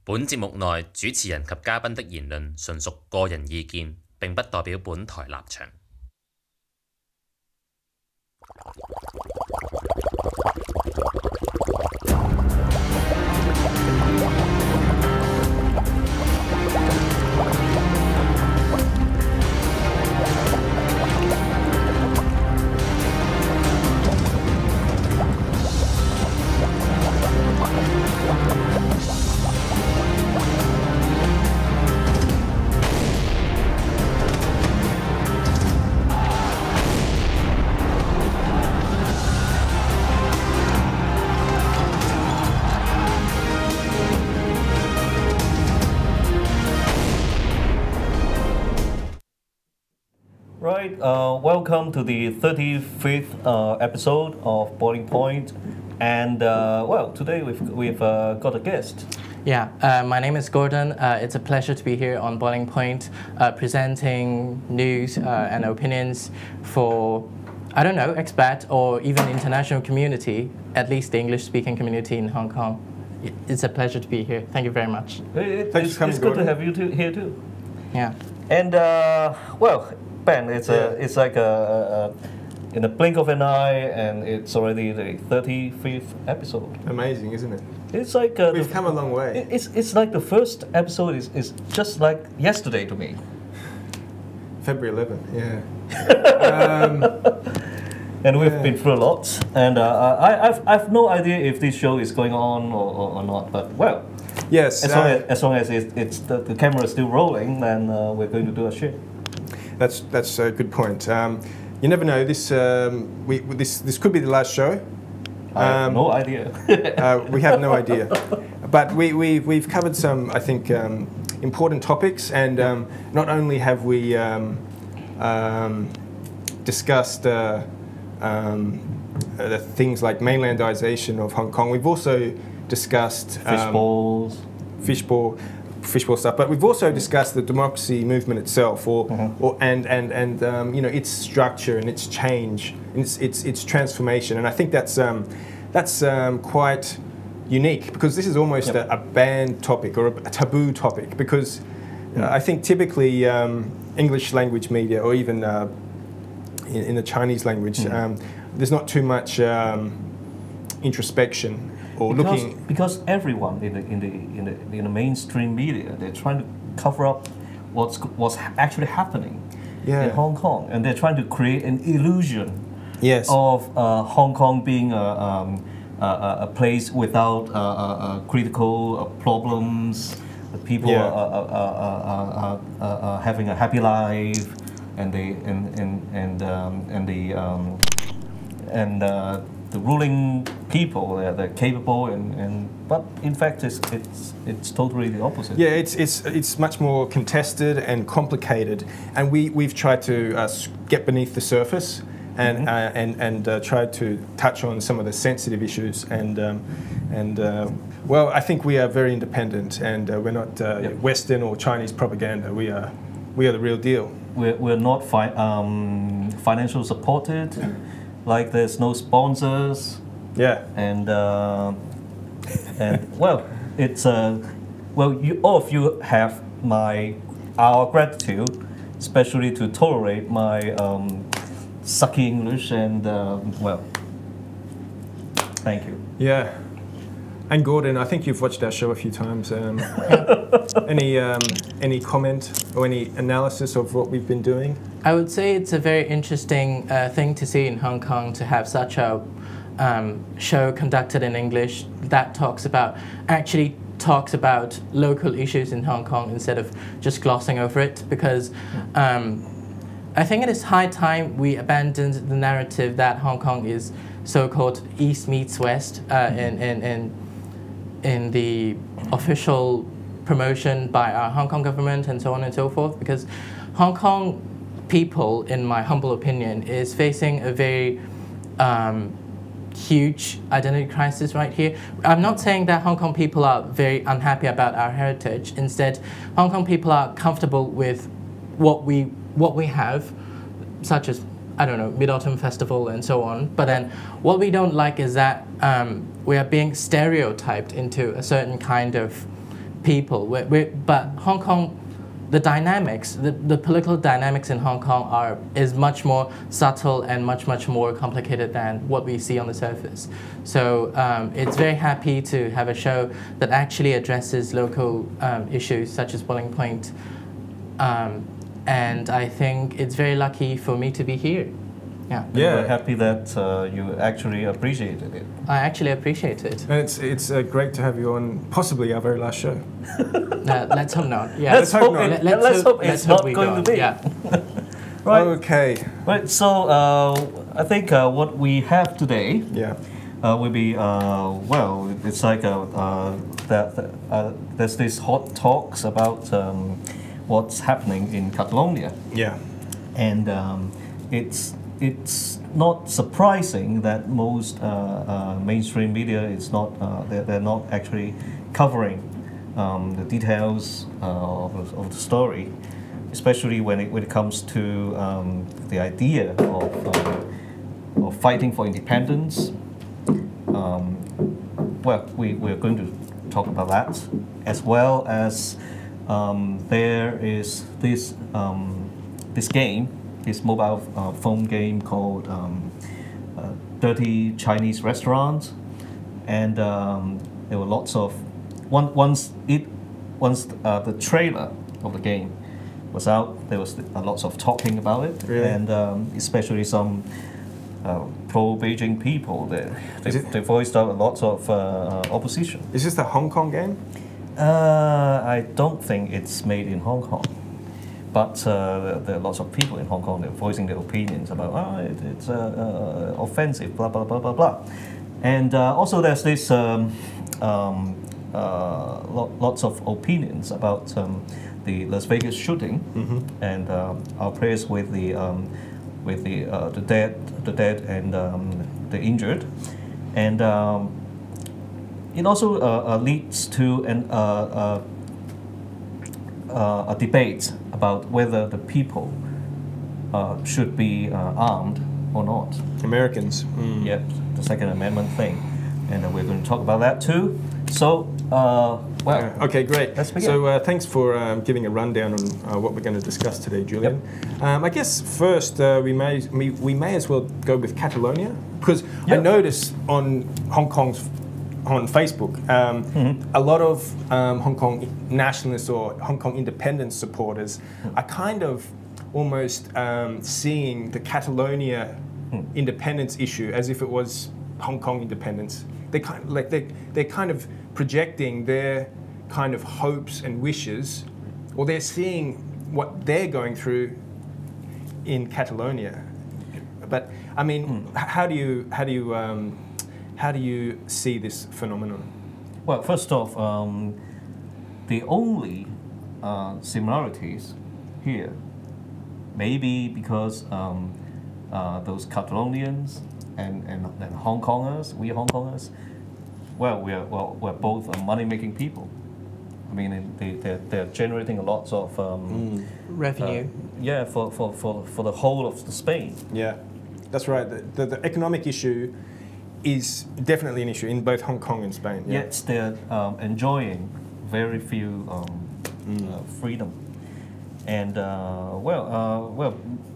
本節目內主持人及嘉賓的言論純屬個人意見，並不代表本台立場。Welcome to the 35th episode of Boiling Point, and well, today we've got a guest. Yeah, my name is Gordon. It's a pleasure to be here on Boiling Point, presenting news and opinions for, I don't know, expat or even international community, at least the English-speaking community in Hong Kong. It's a pleasure to be here. Thank you very much. It's good to have you here too. Yeah. And well, Ben, it's like in the blink of an eye, and it's already the 35th episode. Amazing, isn't it? It's like we've come a long way. It's like the first episode is just like yesterday to me. February 11th, yeah. And we've been through a lot, and I've no idea if this show is going on or not. But well, yes, as long as it's the camera is still rolling, then we're going to do a show. That's a good point. You never know. This could be the last show. I have no idea. We have no idea, but we've covered some, I think, important topics, and not only have we discussed the things like mainlandization of Hong Kong. We've also discussed fishbowl stuff, but we've also discussed the democracy movement itself, and you know, its structure and its change, its transformation, and I think that's quite unique, because this is almost a banned topic or a taboo topic, because I think typically English language media, or even in the Chinese language, there's not too much introspection. Because everyone in the mainstream media, they're trying to cover up what's actually happening in Hong Kong, and they're trying to create an illusion of Hong Kong being a place without critical problems. People are having a happy life, and the ruling people, they're capable, but in fact it's totally the opposite. Yeah, it's much more contested and complicated, and we've tried to get beneath the surface and try to touch on some of the sensitive issues, and well, I think we are very independent, and we're not Western or Chinese propaganda. We are the real deal. We're not financial supported. Like there's no sponsors. Yeah. And well, it's well, all of you have our gratitude, especially to tolerate my sucky English, and well, thank you. Yeah. And Gordon, I think you've watched our show a few times. Any comment or any analysis of what we've been doing? I would say it's a very interesting thing to see in Hong Kong, to have such a show conducted in English that actually talks about local issues in Hong Kong instead of just glossing over it, because I think it is high time we abandoned the narrative that Hong Kong is so-called East meets West in the official promotion by our Hong Kong government and so on and so forth, because Hong Kong people, in my humble opinion, is facing a very huge identity crisis right here. I'm not saying that Hong Kong people are very unhappy about our heritage. Instead, Hong Kong people are comfortable with what we have, such as, I don't know, Mid-Autumn Festival and so on. But then what we don't like is that we are being stereotyped into a certain kind of people. But Hong Kong, the dynamics, the political dynamics in Hong Kong is much more subtle and much more complicated than what we see on the surface. So it's very happy to have a show that actually addresses local issues such as Boiling Point. And I think it's very lucky for me to be here. Yeah. We're happy that you actually appreciated it. I actually appreciate it. And it's great to have you on possibly our very last show. Let's hope not. Yeah. Let's hope it's not going to be. Yeah. Right. Okay. Right. So I think what we have today will be well. It's like there's this hot talks about what's happening in Catalonia. Yeah. And it's not surprising that most mainstream media is not they're not actually covering the details of the story, especially when it comes to the idea of fighting for independence. Well, we're going to talk about that, as well as there is this game. This mobile phone game called Dirty Chinese Restaurant, and there were lots of once the trailer of the game was out, there was lots of talking about it, really? And especially some pro-Beijing people. They voiced out lots of opposition. Is this the Hong Kong game? I don't think it's made in Hong Kong. But there are lots of people in Hong Kong that are voicing their opinions about it's offensive, blah blah blah blah blah, and also there's this lots of opinions about the Las Vegas shooting, and our prayers with the dead and the injured, and it also leads to a debate about whether the people should be armed or not. Americans. Yep, the Second Amendment thing. And we're going to talk about that too. So, well. Okay, great. Let's begin. So thanks for giving a rundown on what we're going to discuss today, Julian. Yep. I guess first we may as well go with Catalonia, because I noticed on Facebook, a lot of Hong Kong nationalists or Hong Kong independence supporters are kind of almost seeing the Catalonia independence issue as if it was Hong Kong independence. They they're kind of projecting their kind of hopes and wishes, or they're seeing what they're going through in Catalonia. But I mean, how do you see this phenomenon? Well, first off, the only similarities here maybe because those Catalonians and Hong Kongers, we Hong Kongers, well, we're both money-making people. I mean, they're generating a lot of revenue. Yeah, for the whole of Spain. Yeah, that's right. The economic issue is definitely an issue in both Hong Kong and Spain. Yeah. Yet they're enjoying very few freedom, and well,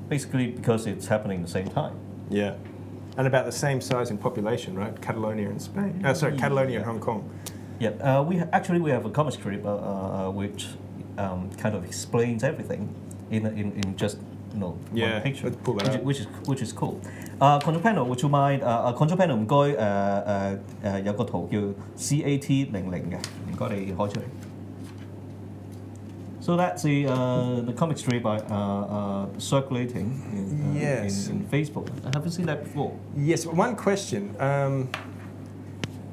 basically because it's happening at the same time. Yeah, and about the same size in population, right? Catalonia and Spain. Sorry, Catalonia and Hong Kong. Yeah, we have a comic strip which kind of explains everything in just one picture, let's pull that out. which is cool. Control panel, would you mind? Control panel 唔該有個圖叫 CAT00嘅，唔該你開出嚟。So that's the comic strip circulating in Facebook. I haven't seen that before. Yes, but one question.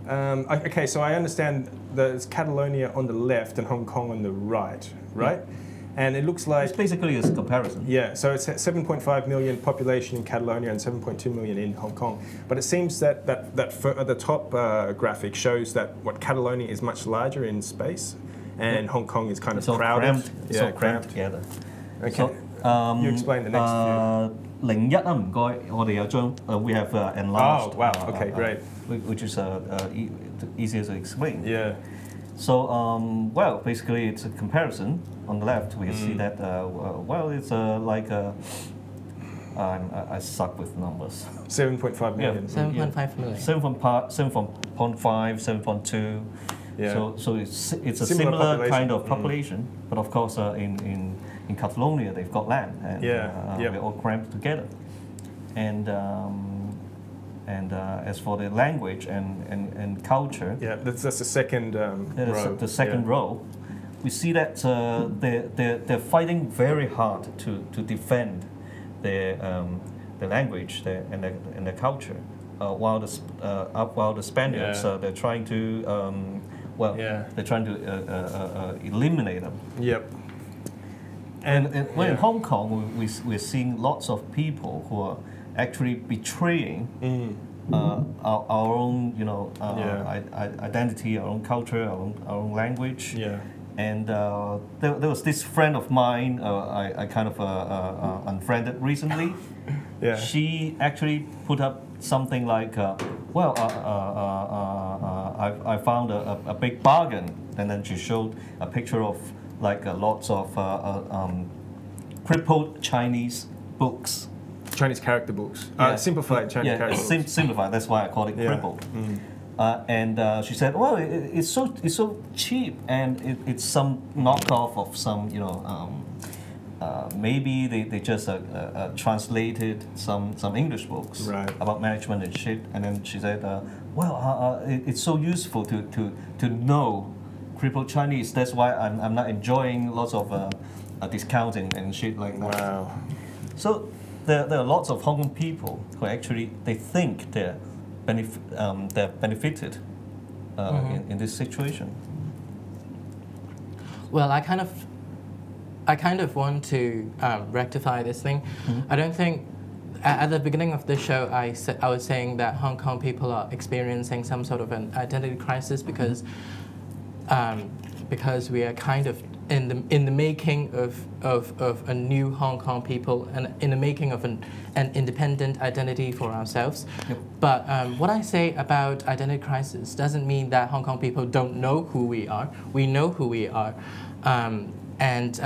Okay, so I understand there's Catalonia on the left and Hong Kong on the right, right? Yeah. And it looks like... It's basically a comparison. Yeah, so it's 7.5 million population in Catalonia and 7.2 million in Hong Kong. But it seems that the top graphic shows that Catalonia is much larger in space and Hong Kong is kind of crowded. It's all cramped together. Okay, so, you explain the next few. 01唔該，我哋有張we have enlarged. Oh, wow, okay, great. Which is easier to explain. Yeah. So, well, basically it's a comparison. On the left, we see that, well, it's like I suck with numbers. 7.5 million. 7.5 million. 7.5, 7.2. Yeah. So it's a similar kind of population, but of course in Catalonia they've got land, and we're all cramped together. And as for the language and culture, that's the second row. The second row, we see that they're fighting very hard to defend their language and their culture, while the Spaniards they're trying to they're trying to eliminate them. Yep. And in Hong Kong, we're seeing lots of people who are actually betraying our own, identity, our own culture, our own language. Yeah. And there was this friend of mine I kind of unfriended recently. Yeah. She actually put up something like, I found a big bargain, and then she showed a picture of like lots of crippled Chinese books. Chinese character books. Simplified Chinese character books. Simplified. That's why I call it crippled. And she said, "Well, it's so cheap, and it's some knockoff of some, maybe they just translated some English books about management and shit." And then she said, it's so useful to know crippled Chinese. That's why I'm not enjoying lots of discounts and shit like that." Wow. So there are lots of Hong Kong people who actually they think they're benefited in this situation. Well, I kind of want to rectify this thing. I don't think at the beginning of the show I was saying that Hong Kong people are experiencing some sort of an identity crisis because we are kind of in the making of a new Hong Kong people and in the making of an independent identity for ourselves. Yep. But what I say about identity crisis doesn't mean that Hong Kong people don't know who we are. We know who we are, and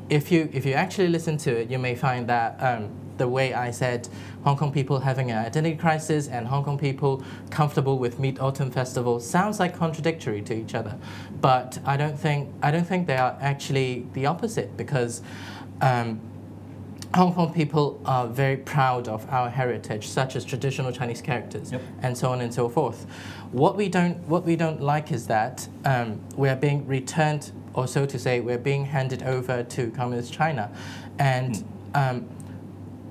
if you actually listen to it, you may find that the way I said Hong Kong people having an identity crisis and Hong Kong people comfortable with Mid-Autumn Festival sounds like contradictory to each other, but I don't think they are actually the opposite, because Hong Kong people are very proud of our heritage, such as traditional Chinese characters, and so on and so forth. What we don't like is that we are being returned, or so to say, we're being handed over to Communist China, and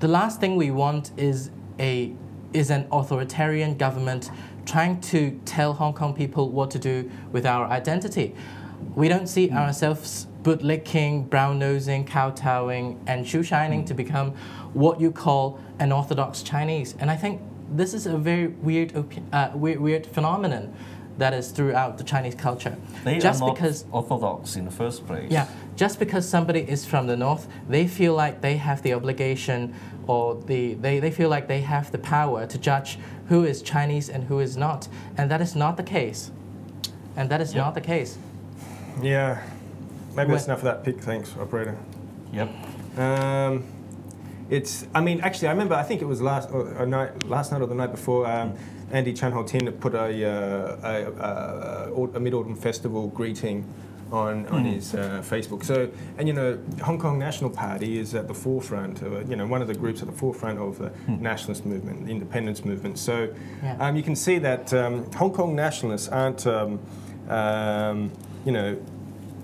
the last thing we want is an authoritarian government trying to tell Hong Kong people what to do with our identity. We don't see ourselves bootlicking, brown-nosing, kowtowing, and shoe-shining to become what you call an Orthodox Chinese. And I think this is a very weird phenomenon that is throughout the Chinese culture. They are not Orthodox in the first place. Yeah, just because somebody is from the north, they feel like they have the obligation, or they feel like they have the power to judge who is Chinese and who is not. And that is not the case. And that is not the case. Yeah. Maybe that's enough of that pick. Thanks, operator. Yep. I mean, actually, I remember, I think it was last night or the night before, Andy Chan Ho Tin put a Mid-Autumn Festival greeting on his Facebook. So, and Hong Kong National Party is at the forefront, one of the groups at the forefront of the nationalist movement, the independence movement. So, you can see that Hong Kong nationalists aren't,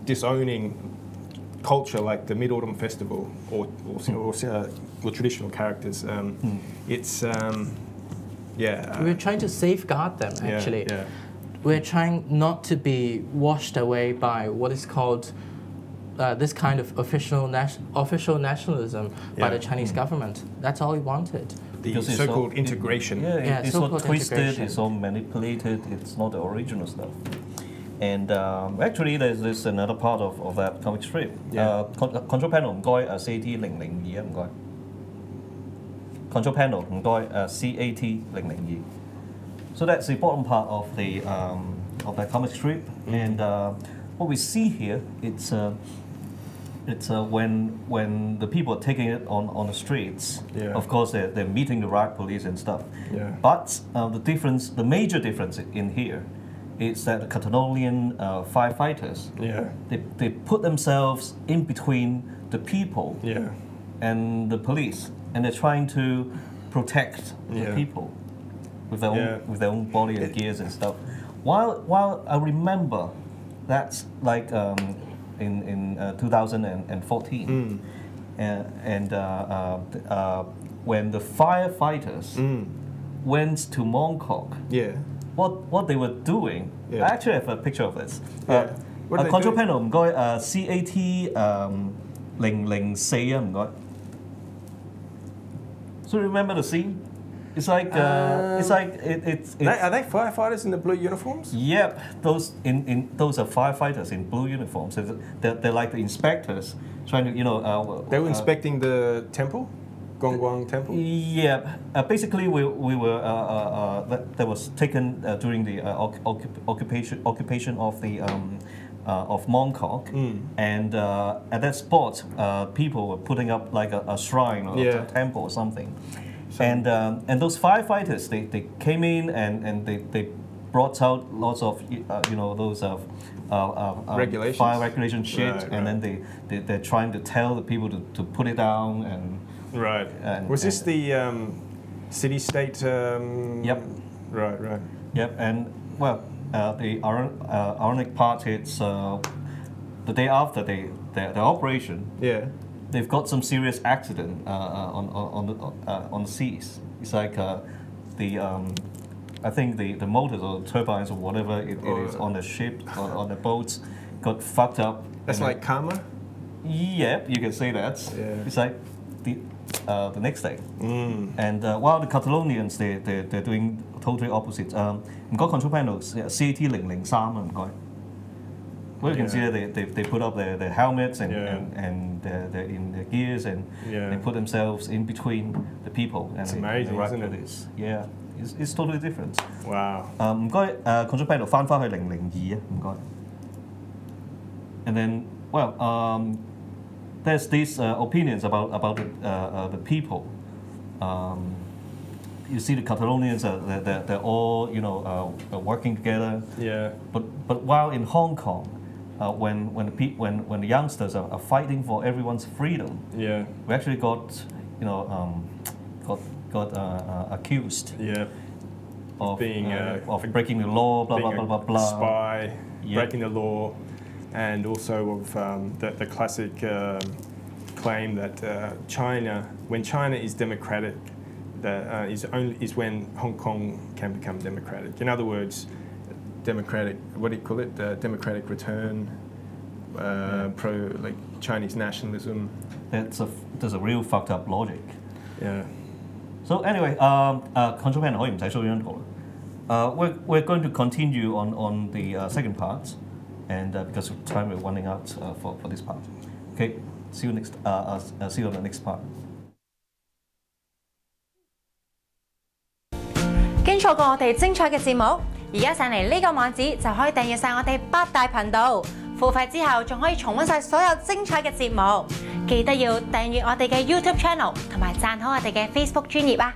disowning culture like the Mid-Autumn Festival or traditional characters. It's we're trying to safeguard them, actually. We're trying not to be washed away by what is called this kind of official nationalism by the Chinese government. That's all we wanted. The so-called integration. It's all twisted, it's all manipulated, it's not the original stuff. And actually, there's another part of that comic strip. Control panel 唔該CAT002唔該。Control panel 唔該CAT002。So that's the bottom part of the that comic strip. And what we see here, it's when the people are taking it on the streets. Yeah. Of course, they're meeting the riot police and stuff. Yeah. But the major difference in here is that the Catalonian firefighters, they put themselves in between the people and the police, and they're trying to protect the people with their own body and gears and stuff. While I remember that's like in 2014, and when the firefighters went to Mongkok, what they were doing. I actually have a picture of this. Control panel 唔該，CAT 004啊唔該。So remember the scene? It's like are they firefighters in the blue uniforms? Yep, those are firefighters in blue uniforms. They're like the inspectors trying to they were inspecting the temple, Gongguang Temple. Yeah, basically we were that was taken during the occupation of the of Mongkok, and at that spot people were putting up like a shrine or a temple or something. And those firefighters, they came in and they brought out lots of those regulations, fire regulation shit, and then they're trying to tell the people to put it down and. Right. Was this the city-state? Yep. Right. Yep. And well, the ironic part is the day after the operation. Yeah. They've got some serious accident on the seas. It's like I think the motors or turbines or whatever it is on the ship or on the boats got fucked up. That's like karma. Yeah, you can say that. Yeah. It's like the next day. And while the Catalonians they're doing totally opposite. 唔該 control panel CAT 003啊唔該。Well, you can see that they put up their helmets and they're in their gears and they put themselves in between the people. And it's amazing, isn't it? Yeah, it's totally different. Wow. 唔該control panel 翻去002啊唔該。And then there's these opinions about the people. You see the Catalonians they're all working together. Yeah. But while in Hong Kong, when the youngsters are fighting for everyone's freedom, we actually got accused. Of being of breaking the law, blah blah blah blah blah. Spy, breaking the law, and also of the classic claim that when China is democratic, that is when Hong Kong can become democratic. In other words, democratic. What do you call it? Democratic return. Pro like Chinese nationalism. There's a real fucked up logic. Yeah. So anyway, control panel 可以唔使 show 張圖。We're going to continue on the second part, and because of time we're running out for this part. Okay, see you on the next part. 經錯過我哋精彩嘅節目，而家上嚟呢個網址就可以訂閱晒我哋8大頻道，付費之後仲可以重溫晒所有精彩嘅節目。記得要訂閱我哋嘅 YouTube channel 同埋讚好我哋嘅 Facebook 專頁啊！